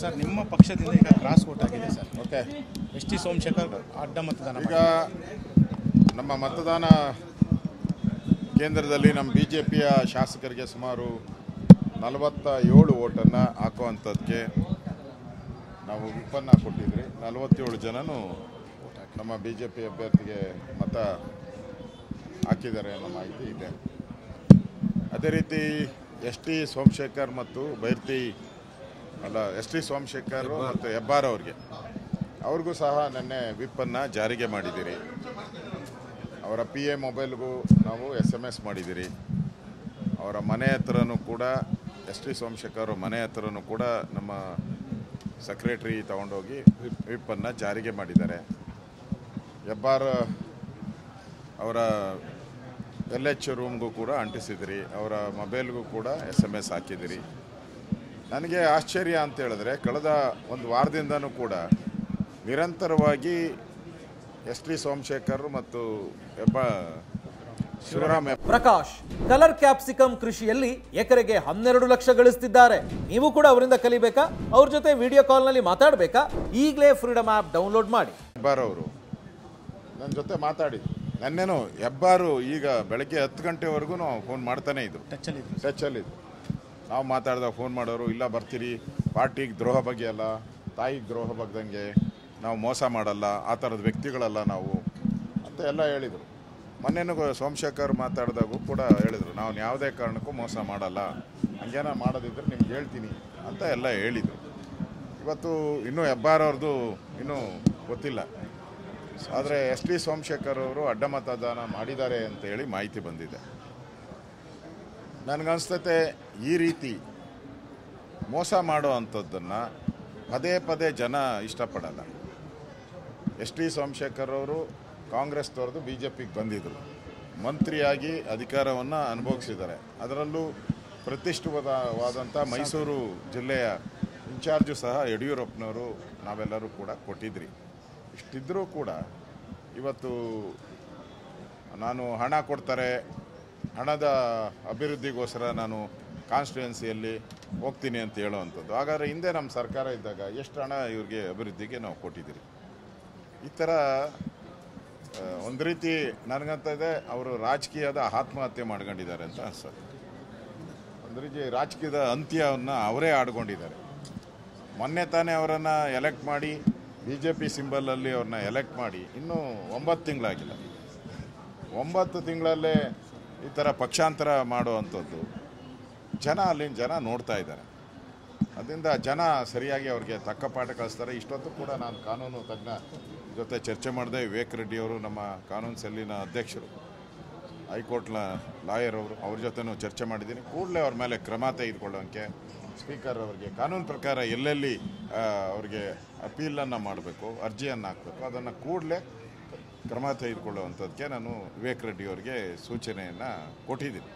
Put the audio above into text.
Sir ನಿಮ್ಮ ಪಕ್ಷದಿಂದ ಈಗ ಕ್ರಾಸ್ ವೋಟ್ ಆಗಿದೆ sir. Okay, S T Somashekar ಅಡ್ಡ ಮತದಾನ. ಈಗ ನಮ್ಮ ಮತದಾನ ಕೇಂದ್ರದಲ್ಲಿ ನಮ್ಮ BJPಯ ಶಾಸಕರಿಗೆ ಸುಮಾರು 47 ವೋಟನ್ನು ಹಾಕುವಂಥದ್ದಕ್ಕೆ ನಾವು ವಿಪ್ಪನ್ನು ಕೊಟ್ಟಿದ್ರಿ. 47 ಜನನು ನಮ್ಮ BJP ಅಭ್ಯರ್ಥಿಗೆ ಮತ ಹಾಕಿದ್ದಾರೆ ಅನ್ನೋ ಮಾಹಿತಿ ಇದೆ. ಅದೇ ರೀತಿ ಎಸ್ ಟಿ ಸೋಮಶೇಖರ್ ಮತ್ತು ಎಸ್ ಟಿ ಸೋಮಶೇಖರ್ ಮತ್ತು ಹೆಬ್ಬಾರ್ ಅವ್ರಿಗೂ ಸಹ ನಿನ್ನೆ ವಿಪ್ಪನ್ನು ಜಾರಿಗೆ ಮಾಡಿದ್ದೀರಿ. ಅವರ PA ಮೊಬೈಲ್ಗೂ ನಾವು SMS ಮಾಡಿದ್ದೀರಿ. ಅವರ ಮನೆ ಹತ್ರನೂ ಕೂಡ ಎಸ್ ಟಿ ಸೋಮಶೇಖರ್ ಮನೆ ಹತ್ರನೂ ಕೂಡ ನಮ್ಮ ಸೆಕ್ರೆಟರಿ ತಗೊಂಡೋಗಿ ವಿಪ್ಪನ್ನು ಜಾರಿಗೆ ಮಾಡಿದ್ದಾರೆ. ಹೆಬ್ಬಾರ್ ಅವರ LH ರೂಮ್ಗೂ ಕೂಡ ಅಂಟಿಸಿದಿರಿ. ಅವರ ಮೊಬೈಲ್ಗೂ ಕೂಡ SMS ಹಾಕಿದಿರಿ. ನನಗೆ ಆಶ್ಚರ್ಯ ಅಂತ ಹೇಳಿದ್ರೆ ಕಳೆದ ಒಂದು ವಾರದಿಂದನೂ ಕೂಡ ನಿರಂತರವಾಗಿ ಎಸ್ ಟಿ ಸೋಮಶೇಖರ್ ಮತ್ತು ಶಿವರಾಮ ಪ್ರಕಾಶ್ ಕಲರ್ ಕ್ಯಾಪ್ಸಿಕಮ್ ಕೃಷಿಯಲ್ಲಿ ಎಕರೆಗೆ 12 ಲಕ್ಷ ಗಳಿಸ್ತಿದ್ದಾರೆ. ನೀವು ಕೂಡ ಅವರಿಂದ ಕಲಿಬೇಕಾ? ಅವ್ರ ಜೊತೆ ವಿಡಿಯೋ ಕಾಲ್ನಲ್ಲಿ ಮಾತಾಡಬೇಕಾ? ಈಗಲೇ ಫ್ರೀಡಮ್ ಆ್ಯಪ್ ಡೌನ್ಲೋಡ್ ಮಾಡಿ. ಹೆಬ್ಬಾರ್ ಅವರು ನನ್ನ ಜೊತೆ ಮಾತಾಡಿದ್ರು. ನನ್ನೇನು ಹೆಬ್ಬಾರು ಈಗ ಬೆಳಗ್ಗೆ 10 ಗಂಟೆವರೆಗೂ ಫೋನ್ ಮಾಡ್ತಾನೆ ಇದ್ರು, ಟಚ್ಚಲ್ಲಿದ್ದು. ನಾವು ಮಾತಾಡಿದಾಗ ಫೋನ್ ಮಾಡೋರು, ಇಲ್ಲ ಬರ್ತೀರಿ, ಪಾರ್ಟಿಗೆ ದ್ರೋಹ ಬಗ್ಗೆ ಅಲ್ಲ, ತಾಯಿಗೆ ದ್ರೋಹ ಬಗ್ದಂಗೆ ನಾವು ಮೋಸ ಮಾಡಲ್ಲ, ಆ ಥರದ ವ್ಯಕ್ತಿಗಳಲ್ಲ ನಾವು ಅಂತ ಎಲ್ಲ ಹೇಳಿದರು. ಮೊನ್ನೆನೂ ಸೋಮಶೇಖರ್ ಮಾತಾಡಿದಾಗೂ ಕೂಡ ಹೇಳಿದರು, ನಾವು ಯಾವುದೇ ಕಾರಣಕ್ಕೂ ಮೋಸ ಮಾಡಲ್ಲ, ಹಂಗೇನ ಮಾಡೋದಿದ್ರೆ ನಿಮ್ಗೆ ಹೇಳ್ತೀನಿ ಅಂತ ಎಲ್ಲ ಹೇಳಿದರು. ಇವತ್ತು ಇನ್ನೂ ಹೆಬ್ಬಾರ್ ಅವ್ರದ್ದು ಇನ್ನೂ ಗೊತ್ತಿಲ್ಲ. ಆದರೆ ಎಸ್ ಟಿ ಸೋಮಶೇಖರ್ ಅವರು ಅಡ್ಡ ಮತದಾನ ಮಾಡಿದ್ದಾರೆ ಅಂತೇಳಿ ಮಾಹಿತಿ ಬಂದಿದೆ. ನನಗನ್ಸ್ತತೆ ಈ ರೀತಿ ಮೋಸ ಮಾಡೋ ಅಂಥದ್ದನ್ನು ಪದೇ ಪದೇ ಜನ ಇಷ್ಟಪಡಲ್ಲ. ಎಸ್ ಟಿ ಸೋಮಶೇಖರ್ ಅವರು ಕಾಂಗ್ರೆಸ್ನವ್ರದ್ದು BJPಗೆ ಬಂದಿದ್ದರು, ಮಂತ್ರಿಯಾಗಿ ಅಧಿಕಾರವನ್ನು ಅನುಭವಿಸಿದ್ದಾರೆ. ಅದರಲ್ಲೂ ಪ್ರತಿಷ್ಠಿತವಾದಂಥ ಮೈಸೂರು ಜಿಲ್ಲೆಯ ಇನ್ಚಾರ್ಜು ಸಹ ಯಡಿಯೂರಪ್ಪನವರು ನಾವೆಲ್ಲರೂ ಕೂಡ ಕೊಟ್ಟಿದ್ರಿ. ಇಷ್ಟಿದ್ದರೂ ಕೂಡ ಇವತ್ತು ನಾನು ಹಣ ಕೊಡ್ತಾರೆ, ಹಣದ ಅಭಿವೃದ್ಧಿಗೋಸ್ಕರ ನಾನು ಕಾನ್ಸ್ಟಿಟ್ಯೂನ್ಸಿಯಲ್ಲಿ ಹೋಗ್ತೀನಿ ಅಂತ ಹೇಳೋವಂಥದ್ದು. ಹಾಗಾದರೆ ಹಿಂದೆ ನಮ್ಮ ಸರ್ಕಾರ ಇದ್ದಾಗ ಎಷ್ಟು ಹಣ ಇವ್ರಿಗೆ ಅಭಿವೃದ್ಧಿಗೆ ನಾವು ಕೊಟ್ಟಿದ್ದೀರಿ? ಈ ಥರ ಒಂದು ರೀತಿ ನನಗಂತ ಇದೆ ಅವರು ರಾಜಕೀಯದ ಆತ್ಮಹತ್ಯೆ ಮಾಡ್ಕೊಂಡಿದ್ದಾರೆ ಅಂತ ಅನ್ಸುತ್ತೆ. ಒಂದು ರೀತಿ ರಾಜಕೀಯದ ಅಂತ್ಯವನ್ನು ಅವರೇ ಆಡ್ಕೊಂಡಿದ್ದಾರೆ. ಮೊನ್ನೆ ತಾನೇ ಅವರನ್ನು ಎಲೆಕ್ಟ್ ಮಾಡಿ BJP ಸಿಂಬಲಲ್ಲಿ ಅವ್ರನ್ನ ಎಲೆಕ್ಟ್ ಮಾಡಿ ಇನ್ನೂ 9 ತಿಂಗಳಾಗಿಲ್ಲ. 9 ತಿಂಗಳಲ್ಲೇ ಈ ಥರ ಪಕ್ಷಾಂತರ ಮಾಡುವಂಥದ್ದು ಅಲ್ಲಿನ ಜನ ನೋಡ್ತಾ ಇದ್ದಾರೆ. ಅದರಿಂದ ಜನ ಸರಿಯಾಗಿ ಅವ್ರಿಗೆ ತಕ್ಕ ಪಾಠ ಕಳಿಸ್ತಾರೆ. ಇಷ್ಟೊತ್ತು ಕೂಡ ನಾನು ಕಾನೂನು ತಜ್ಞ ಜೊತೆ ಚರ್ಚೆ ಮಾಡಿದೆ. ವಿವೇಕ್ ರೆಡ್ಡಿ ಅವರು ನಮ್ಮ ಕಾನೂನು ಸೆಲ್ಲಿನ ಅಧ್ಯಕ್ಷರು, ಹೈಕೋರ್ಟ್ನ ಲಾಯರ್ ಅವರು, ಅವ್ರ ಜೊತೆನೂ ಚರ್ಚೆ ಮಾಡಿದ್ದೀನಿ. ಕೂಡಲೇ ಅವ್ರ ಮೇಲೆ ಕ್ರಮ ತೆಗೆದುಕೊಳ್ಳೋಕ್ಕೆ ಸ್ಪೀಕರ್ ಅವರಿಗೆ ಕಾನೂನು ಪ್ರಕಾರ ಎಲ್ಲೆಲ್ಲಿ ಅವ್ರಿಗೆ ಅಪೀಲನ್ನು ಮಾಡಬೇಕು, ಅರ್ಜಿಯನ್ನು ಹಾಕಬೇಕು, ಅದನ್ನು ಕೂಡಲೇ ಕ್ರಮ ತೆಗೆದುಕೊಳ್ಳುವಂಥದ್ದಕ್ಕೆ ನಾನು ವಿವೇಕ್ ರೆಡ್ಡಿ ಅವರಿಗೆ ಸೂಚನೆಯನ್ನು ಕೊಟ್ಟಿದ್ದೀನಿ.